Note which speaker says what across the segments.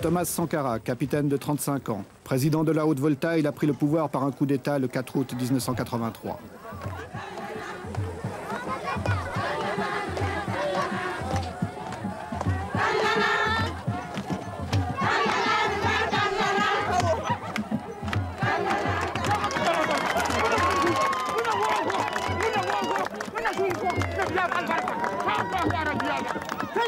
Speaker 1: Thomas Sankara, capitaine de 35 ans, président de la Haute-Volta, il a pris le pouvoir par un coup d'État le 4 août 1983.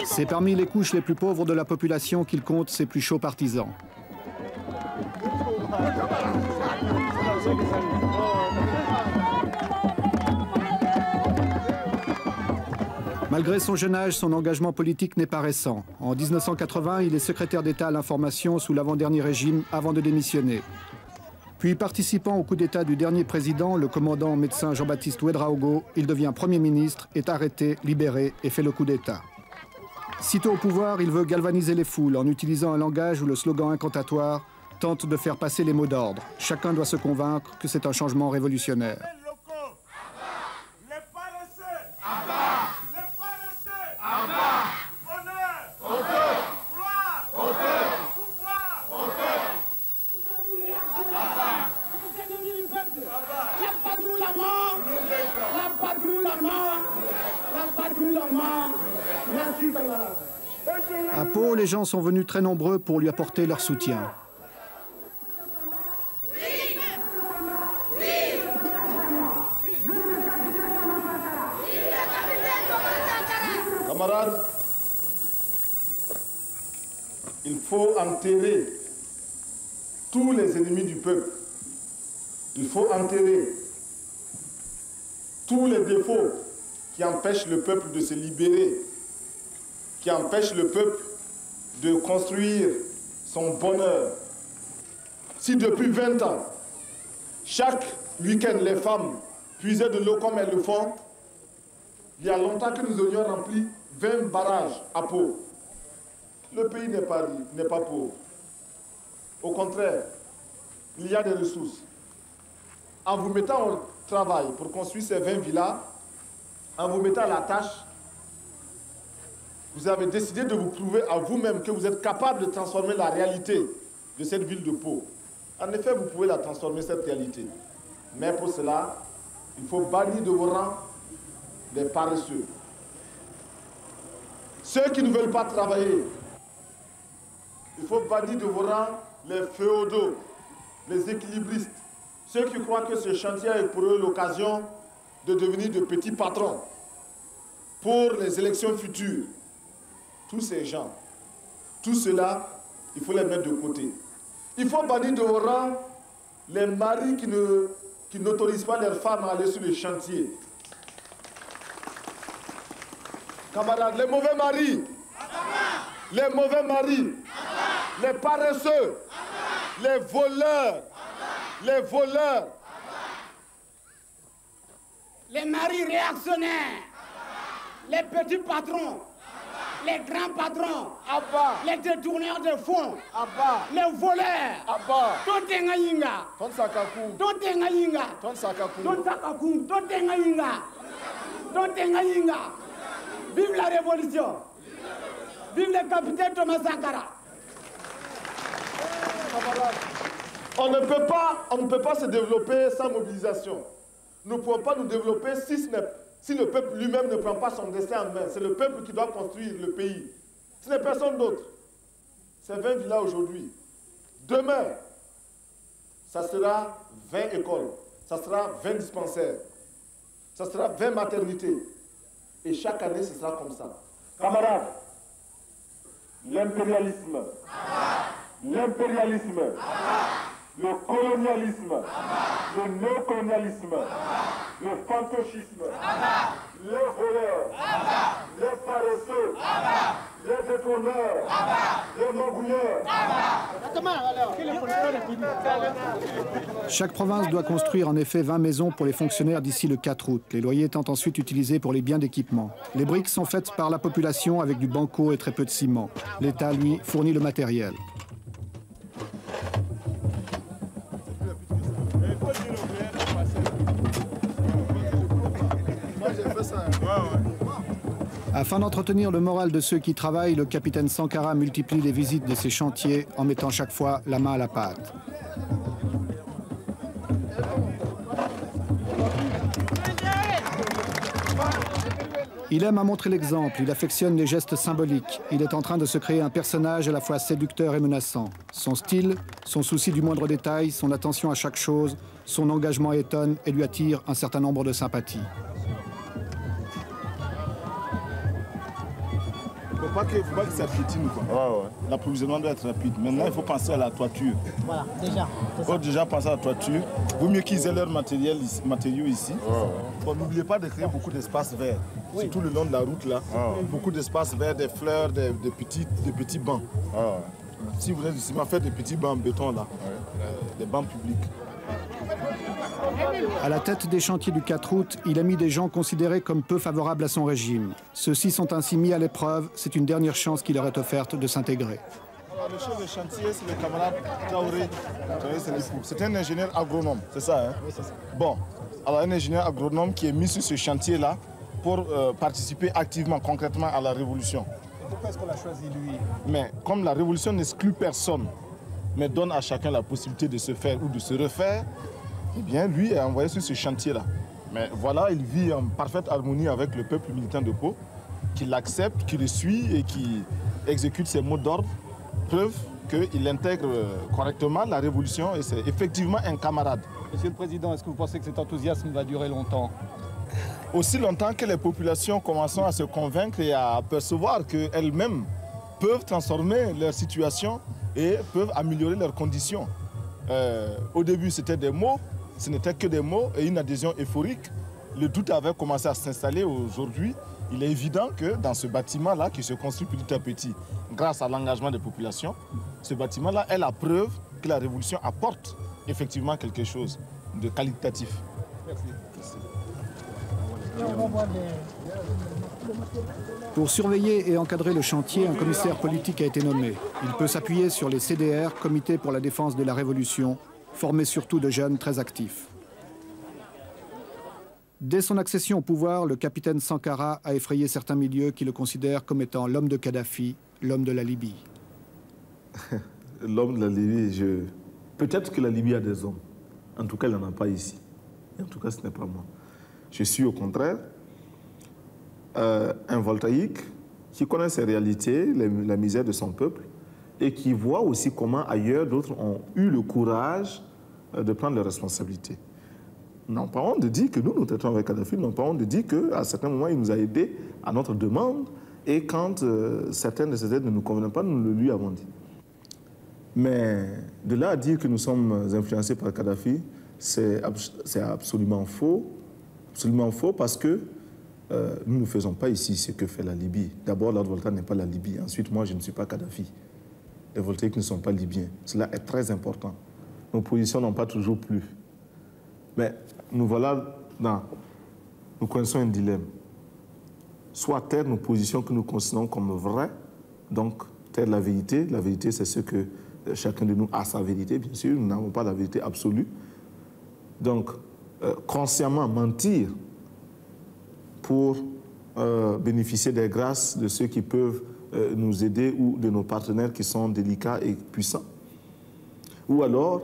Speaker 1: C'est parmi les couches les plus pauvres de la population qu'il compte ses plus chauds partisans. Malgré son jeune âge, son engagement politique n'est pas récent. En 1980, il est secrétaire d'État à l'information sous l'avant-dernier régime avant de démissionner. Puis, participant au coup d'État du dernier président, le commandant médecin Jean-Baptiste Ouédraogo, il devient Premier ministre, est arrêté, libéré et fait le coup d'État. Sitôt au pouvoir, il veut galvaniser les foules en utilisant un langage où le slogan incantatoire tente de faire passer les mots d'ordre. Chacun doit se convaincre que c'est un changement révolutionnaire. À Pau, les gens sont venus très nombreux pour lui apporter leur soutien.
Speaker 2: Camarades, il faut enterrer tous les ennemis du peuple. Il faut enterrer tous les défauts qui empêchent le peuple de se libérer, qui empêchent le peuple de construire son bonheur. Si depuis 20 ans, chaque week-end, les femmes puisaient de l'eau comme elles le font, il y a longtemps que nous aurions rempli 20 barrages à Pau. Le pays n'est pas pauvre. Au contraire, il y a des ressources. En vous mettant au travail pour construire ces 20 villas, en vous mettant à la tâche, vous avez décidé de vous prouver à vous-même que vous êtes capable de transformer la réalité de cette ville de Pau. En effet, vous pouvez la transformer, cette réalité. Mais pour cela, il faut bannir de vos rangs les paresseux. Ceux qui ne veulent pas travailler. Il faut bannir de vos rangs les féodaux, les équilibristes. Ceux qui croient que ce chantier est pour eux l'occasion de devenir de petits patrons pour les élections futures. Tous ces gens, tout cela, il faut les mettre de côté. Il faut bannir de vos rangs les maris qui n'autorisent pas leurs femmes à aller sur les chantiers. Camarades, les mauvais maris, les paresseux, les voleurs,
Speaker 3: les maris réactionnaires, les petits patrons, les grands patrons, les détourneurs de fonds, les voleurs, vive la révolution, vive le capitaine Thomas Sankara.
Speaker 2: On ne peut pas se développer sans mobilisation. Nous ne pouvons pas nous développer si le peuple lui-même ne prend pas son destin en main. C'est le peuple qui doit construire le pays. Ce n'est personne d'autre. C'est 20 villas aujourd'hui. Demain, ça sera 20 écoles, ça sera 20 dispensaires, ça sera 20 maternités. Et chaque année, ce sera comme ça. Camarades, l'impérialisme, le colonialisme, le néocolonialisme, le fantocisme, les voleurs, les paresseux, les détourneurs, les magouilleurs.
Speaker 1: Chaque province doit construire en effet 20 maisons pour les fonctionnaires d'ici le 4 août, les loyers étant ensuite utilisés pour les biens d'équipement. Les briques sont faites par la population avec du banco et très peu de ciment. L'État, lui, fournit le matériel.
Speaker 2: Moi, j'ai fait ça.
Speaker 1: Afin d'entretenir le moral de ceux qui travaillent, le capitaine Sankara multiplie les visites de ces chantiers en mettant chaque fois la main à la pâte. Il aime à montrer l'exemple, il affectionne les gestes symboliques. Il est en train de se créer un personnage à la fois séducteur et menaçant. Son style, son souci du moindre détail, son attention à chaque chose, son engagement étonne et lui attire un certain nombre de sympathies.
Speaker 2: Il ne faut pas que ça piétine. L'approvisionnement doit être rapide. Maintenant, il faut penser à la toiture.
Speaker 4: Voilà, déjà.
Speaker 2: Il faut déjà penser à la toiture. Vaut mieux qu'ils aient leurs matériaux ici. Bon, n'oubliez pas de créer beaucoup d'espaces verts. Surtout le long de la route, là. Beaucoup d'espaces verts, des fleurs, des petits bancs. Si vous êtes ici, faites des petits bancs en béton, là. Des bancs publics.
Speaker 1: À la tête des chantiers du 4 août, il a mis des gens considérés comme peu favorables à son régime. Ceux-ci sont ainsi mis à l'épreuve. C'est une dernière chance qui leur est offerte de s'intégrer.
Speaker 2: Le chef de chantier, c'est le camarade Traoré. C'est un ingénieur agronome, c'est ça, hein? Oui, c'est ça. Bon, alors un ingénieur agronome qui est mis sur ce chantier-là pour participer activement, concrètement à la révolution.
Speaker 5: Pourquoi est-ce qu'on l'a choisi, lui?
Speaker 2: Mais comme la révolution n'exclut personne, mais donne à chacun la possibilité de se faire ou de se refaire, eh bien, lui est envoyé sur ce chantier-là. Mais voilà, il vit en parfaite harmonie avec le peuple militant de Pau, qui l'accepte, qui le suit et qui exécute ses mots d'ordre, preuve qu'il intègre correctement la révolution et c'est effectivement un camarade.
Speaker 5: Monsieur le Président, est-ce que vous pensez que cet enthousiasme va durer longtemps?
Speaker 2: Aussi longtemps que les populations commencent à se convaincre et à percevoir qu'elles-mêmes peuvent transformer leur situation et peuvent améliorer leurs conditions. Au début, c'était des mots, ce n'était que des mots et une adhésion euphorique. Le doute avait commencé à s'installer. Aujourd'hui, il est évident que dans ce bâtiment-là, qui se construit petit à petit, grâce à l'engagement des populations, ce bâtiment-là est la preuve que la révolution apporte effectivement quelque chose de qualitatif.
Speaker 5: Merci.
Speaker 1: Pour surveiller et encadrer le chantier, un commissaire politique a été nommé. Il peut s'appuyer sur les CDR, Comité pour la défense de la Révolution, formés surtout de jeunes très actifs. Dès son accession au pouvoir, le capitaine Sankara a effrayé certains milieux qui le considèrent comme étant l'homme de Kadhafi, l'homme de la Libye.
Speaker 6: L'homme de la Libye, peut-être que la Libye a des hommes. En tout cas, il n'en a pas ici. Et en tout cas, ce n'est pas moi. Je suis au contraire un voltaïque qui connaît ses réalités, la misère de son peuple, et qui voit aussi comment ailleurs d'autres ont eu le courage de prendre leurs responsabilités. Nous n'avons pas honte de dire que nous traitons avec Kadhafi, nous n'avons pas honte de dire qu'à certains moments, il nous a aidés à notre demande, et quand certaines de ces aides ne nous convenaient pas, nous le lui avons dit. Mais de là à dire que nous sommes influencés par Kadhafi, c'est absolument faux. Absolument faux parce que nous ne faisons pas ici ce que fait la Libye. D'abord, Lord Volta n'est pas la Libye. Ensuite, moi, je ne suis pas Kadhafi. Les voltaïques ne sont pas libyens. Cela est très important. Nos positions n'ont pas toujours plu. Mais nous voilà nous connaissons un dilemme. Soit taire nos positions que nous considérons comme vraies, donc taire la vérité. La vérité, c'est ce que chacun de nous a sa vérité, bien sûr. Nous n'avons pas la vérité absolue. Donc, consciemment mentir pour bénéficier des grâces de ceux qui peuvent nous aider ou de nos partenaires qui sont délicats et puissants. Ou alors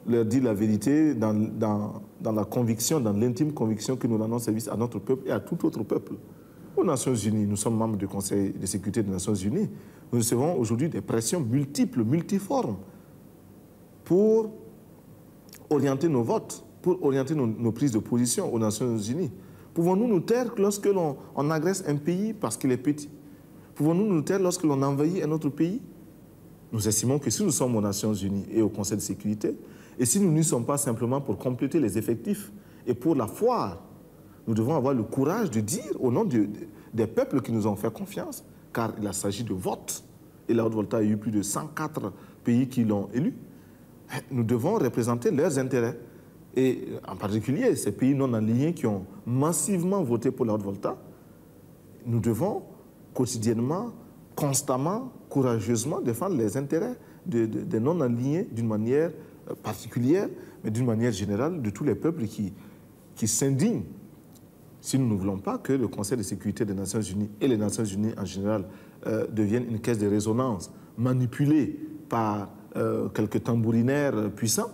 Speaker 6: leur dire la vérité dans la conviction, dans l'intime conviction que nous rendons service à notre peuple et à tout autre peuple. Aux Nations Unies, nous sommes membres du Conseil de sécurité des Nations Unies. Nous recevons aujourd'hui des pressions multiples, multiformes pour orienter nos votes, pour orienter nos prises de position aux Nations Unies. Pouvons-nous nous taire lorsque l'on agresse un pays parce qu'il est petit? Pouvons-nous nous taire lorsque l'on envahit un autre pays? Nous estimons que si nous sommes aux Nations Unies et au Conseil de sécurité, et si nous n'y sommes pas simplement pour compléter les effectifs et pour la foire, nous devons avoir le courage de dire au nom des peuples qui nous ont fait confiance, car il s'agit de vote, et la Haute-Volta a eu plus de 104 pays qui l'ont élu, nous devons représenter leurs intérêts. Et en particulier, ces pays non alignés qui ont massivement voté pour la Haute-Volta, nous devons quotidiennement, constamment, courageusement défendre les intérêts des non alignés d'une manière particulière, mais d'une manière générale de tous les peuples qui s'indignent si nous ne voulons pas que le Conseil de sécurité des Nations Unies et les Nations Unies en général deviennent une caisse de résonance manipulée par quelques tambourinaires puissants,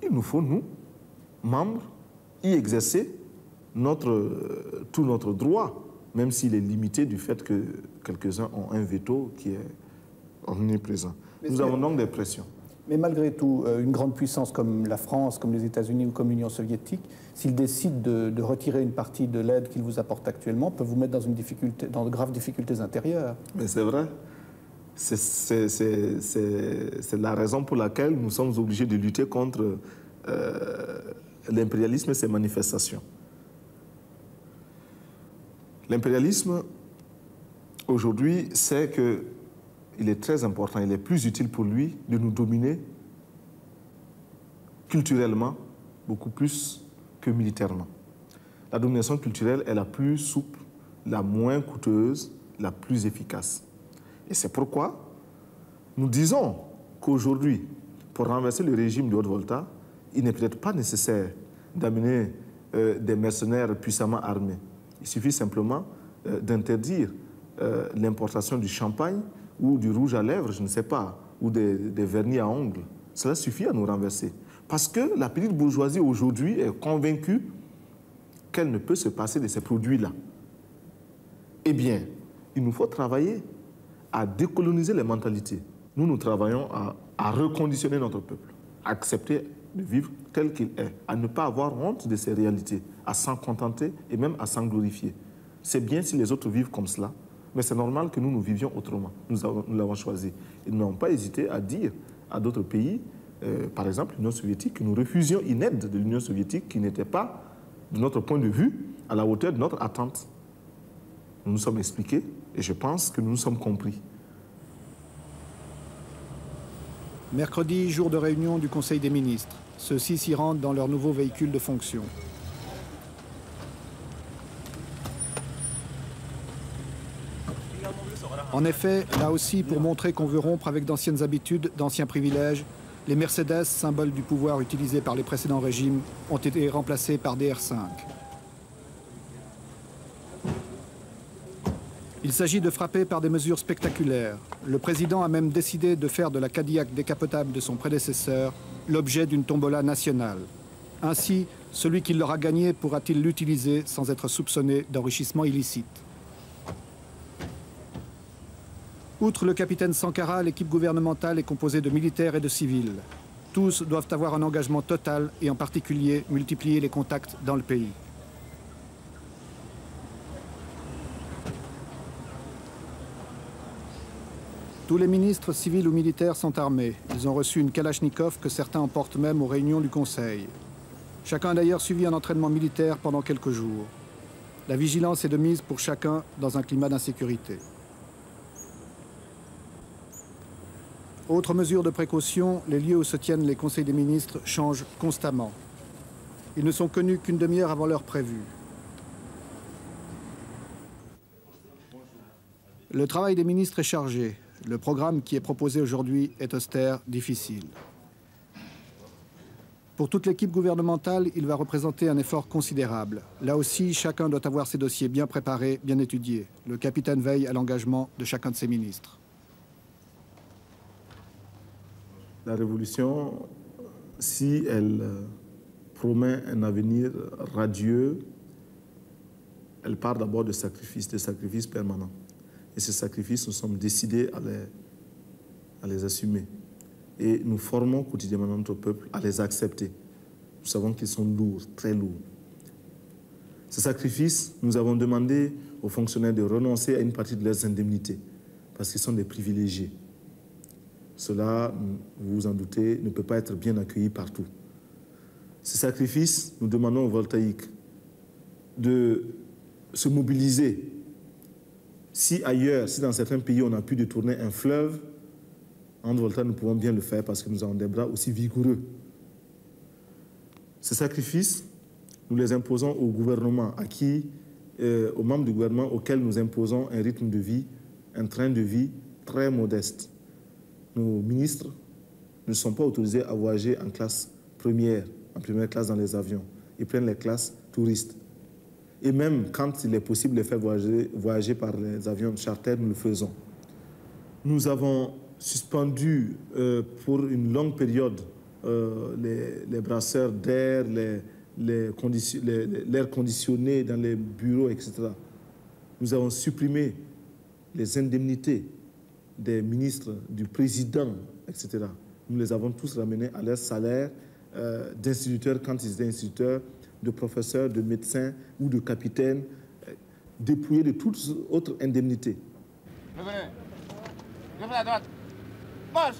Speaker 6: il nous faut, nous, membres, y exercer tout notre droit, même s'il est limité du fait que quelques-uns ont un veto qui est omniprésent. Nous avons donc des pressions.
Speaker 1: Mais malgré tout, une grande puissance comme la France, comme les États-Unis ou comme l'Union soviétique, s'ils décident de retirer une partie de l'aide qu'ils vous apportent actuellement, peuvent vous mettre dans de graves difficultés intérieures.
Speaker 6: Mais c'est vrai. C'est la raison pour laquelle nous sommes obligés de lutter contre l'impérialisme et ses manifestations. L'impérialisme, aujourd'hui, sait qu'il est très important, il est plus utile pour lui de nous dominer culturellement, beaucoup plus que militairement. La domination culturelle est la plus souple, la moins coûteuse, la plus efficace. Et c'est pourquoi nous disons qu'aujourd'hui, pour renverser le régime de Haute-Volta, il n'est peut-être pas nécessaire d'amener des mercenaires puissamment armés. Il suffit simplement d'interdire l'importation du champagne ou du rouge à lèvres, je ne sais pas, ou des vernis à ongles. Cela suffit à nous renverser. Parce que la petite bourgeoisie aujourd'hui est convaincue qu'elle ne peut se passer de ces produits-là. Eh bien, il nous faut travailler à décoloniser les mentalités. Nous travaillons à reconditionner notre peuple, à accepter de vivre tel qu'il est, à ne pas avoir honte de ces réalités, à s'en contenter et même à s'en glorifier. C'est bien si les autres vivent comme cela, mais c'est normal que nous vivions autrement. Nous l'avons choisi. Ils n'ont pas hésité à dire à d'autres pays, par exemple l'Union soviétique, que nous refusions une aide de l'Union soviétique qui n'était pas, de notre point de vue, à la hauteur de notre attente. Nous nous sommes expliqués et je pense que nous nous sommes compris.
Speaker 1: Mercredi, jour de réunion du Conseil des ministres. Ceux-ci s'y rendent dans leur nouveau véhicule de fonction. En effet, là aussi, pour montrer qu'on veut rompre avec d'anciennes habitudes, d'anciens privilèges, les Mercedes, symbole du pouvoir utilisé par les précédents régimes, ont été remplacés par des R5. Il s'agit de frapper par des mesures spectaculaires. Le président a même décidé de faire de la Cadillac décapotable de son prédécesseur l'objet d'une tombola nationale. Ainsi, celui qui l'aura gagné pourra-t-il l'utiliser sans être soupçonné d'enrichissement illicite. Outre le capitaine Sankara, l'équipe gouvernementale est composée de militaires et de civils. Tous doivent avoir un engagement total et en particulier multiplier les contacts dans le pays. Tous les ministres civils ou militaires sont armés. Ils ont reçu une Kalachnikov que certains emportent même aux réunions du Conseil. Chacun a d'ailleurs suivi un entraînement militaire pendant quelques jours. La vigilance est de mise pour chacun dans un climat d'insécurité. Autre mesure de précaution, les lieux où se tiennent les conseils des ministres changent constamment. Ils ne sont connus qu'une demi-heure avant l'heure prévue. Le travail des ministres est chargé. Le programme qui est proposé aujourd'hui est austère, difficile. Pour toute l'équipe gouvernementale, il va représenter un effort considérable. Là aussi, chacun doit avoir ses dossiers bien préparés, bien étudiés. Le capitaine veille à l'engagement de chacun de ses ministres.
Speaker 6: La révolution, si elle promet un avenir radieux, elle part d'abord de sacrifices permanents. Et ces sacrifices, nous sommes décidés à les assumer. Et nous formons quotidiennement notre peuple à les accepter. Nous savons qu'ils sont lourds, très lourds. Ces sacrifices, nous avons demandé aux fonctionnaires de renoncer à une partie de leurs indemnités, parce qu'ils sont des privilégiés. Cela, vous vous en doutez, ne peut pas être bien accueilli partout. Ces sacrifices, nous demandons aux voltaïques de se mobiliser. Si ailleurs, si dans certains pays, on a pu détourner un fleuve, en Volta, nous pouvons bien le faire parce que nous avons des bras aussi vigoureux. Ces sacrifices, nous les imposons au gouvernement, aux membres du gouvernement auxquels nous imposons un rythme de vie, un train de vie très modeste. Nos ministres ne sont pas autorisés à voyager en première classe dans les avions. Ils prennent les classes touristes. Et même quand il est possible de les faire voyager par les avions charter, nous le faisons. Nous avons suspendu pour une longue période les brasseurs d'air, l'air conditionné dans les bureaux, etc. Nous avons supprimé les indemnités des ministres, du président, etc. Nous les avons tous ramenés à leur salaire d'instituteurs quand ils étaient instituteurs, de professeurs, de médecins ou de capitaines, dépouillés de toutes autres indemnités.
Speaker 4: Revenez. Revenez à droite. Marche.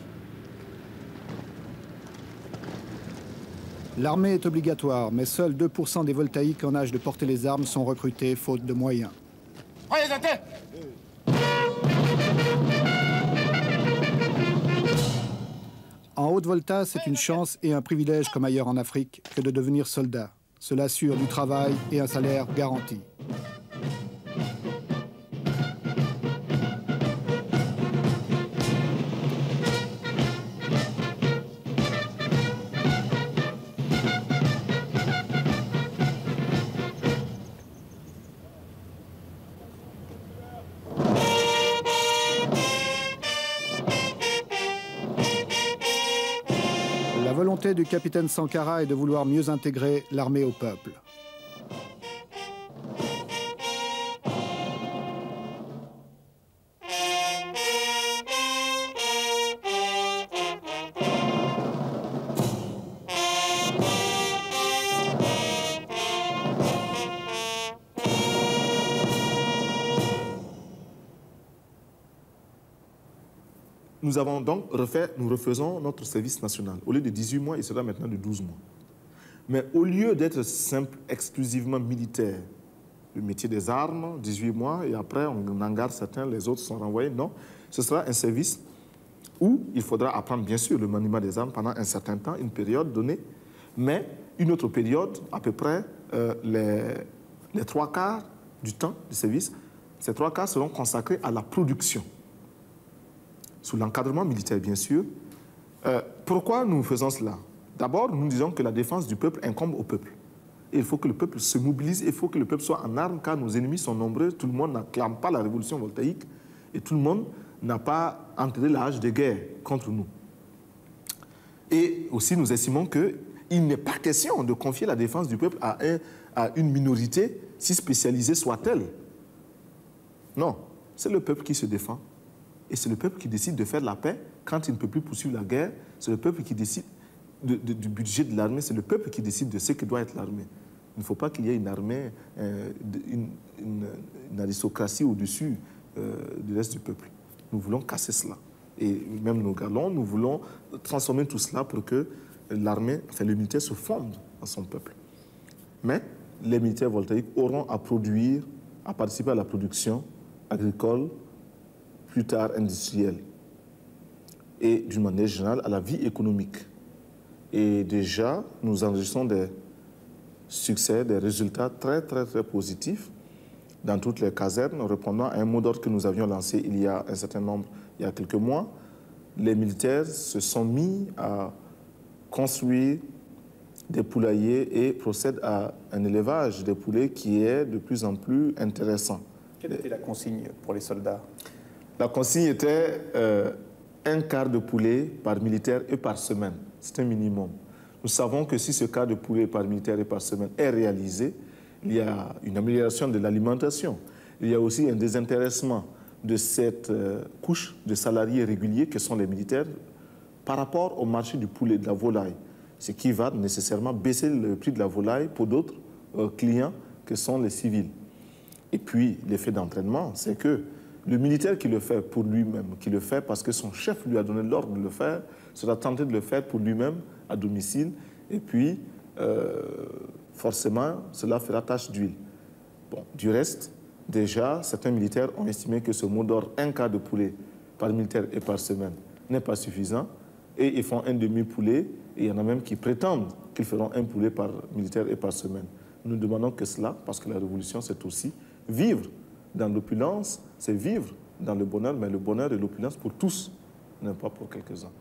Speaker 1: L'armée est obligatoire, mais seuls 2% des voltaïques en âge de porter les armes sont recrutés faute de moyens.
Speaker 4: Voyez la tête.
Speaker 1: En Haute-Volta, c'est une chance et un privilège comme ailleurs en Afrique que de devenir soldat. Cela assure du travail et un salaire garanti. La volonté du capitaine Sankara est de vouloir mieux intégrer l'armée au peuple.
Speaker 6: Nous avons donc nous refaisons notre service national. Au lieu de 18 mois, il sera maintenant de 12 mois. Mais au lieu d'être simple, exclusivement militaire, le métier des armes, 18 mois, et après on en garde certains, les autres sont renvoyés, non. Ce sera un service où il faudra apprendre bien sûr le maniement des armes pendant un certain temps, une période donnée, mais une autre période, à peu près les 3/4 du temps du service, ces 3/4 seront consacrés à la production. Sous l'encadrement militaire, bien sûr. Pourquoi nous faisons cela? D'abord, nous disons que la défense du peuple incombe au peuple. Et il faut que le peuple se mobilise, il faut que le peuple soit en armes, car nos ennemis sont nombreux. Tout le monde n'acclame pas la révolution voltaïque et tout le monde n'a pas entré l'âge de guerre contre nous. Et aussi, nous estimons qu'il n'est pas question de confier la défense du peuple à une minorité, si spécialisée soit-elle. Non, c'est le peuple qui se défend. Et c'est le peuple qui décide de faire la paix quand il ne peut plus poursuivre la guerre. C'est le peuple qui décide du budget de l'armée. C'est le peuple qui décide de ce que doit être l'armée. Il ne faut pas qu'il y ait une armée, une aristocratie au-dessus du reste du peuple. Nous voulons casser cela. Et même nos galons, nous voulons transformer tout cela pour que l'armée, enfin le militaire se fonde dans son peuple. Mais les militaires voltaïques auront à produire, à participer à la production agricole, plus tard industrielle, et d'une manière générale à la vie économique. Et déjà, nous enregistrons des succès, des résultats très, très, très positifs dans toutes les casernes, répondant à un mot d'ordre que nous avions lancé il y a un certain nombre, il y a quelques mois. Les militaires se sont mis à construire des poulaillers et procèdent à un élevage des poulets qui est de plus en plus intéressant.
Speaker 5: Quelle était la consigne pour les soldats?
Speaker 6: La consigne était un quart de poulet par militaire et par semaine. C'est un minimum. Nous savons que si ce quart de poulet par militaire et par semaine est réalisé, il y a une amélioration de l'alimentation. Il y a aussi un désintéressement de cette couche de salariés réguliers que sont les militaires par rapport au marché du poulet, de la volaille, ce qui va nécessairement baisser le prix de la volaille pour d'autres clients que sont les civils. Et puis, l'effet d'entraînement, c'est que le militaire qui le fait pour lui-même, qui le fait parce que son chef lui a donné l'ordre de le faire, sera tenté de le faire pour lui-même à domicile. Et puis, forcément, cela fera tache d'huile. Bon, du reste, déjà, certains militaires ont estimé que ce mot d'ordre, un quart de poulet par militaire et par semaine, n'est pas suffisant. Et ils font un demi-poulet. Et il y en a même qui prétendent qu'ils feront un poulet par militaire et par semaine. Nous ne demandons que cela, parce que la révolution, c'est aussi vivre dans l'opulence, c'est vivre dans le bonheur, mais le bonheur et l'opulence pour tous, non pas pour quelques-uns.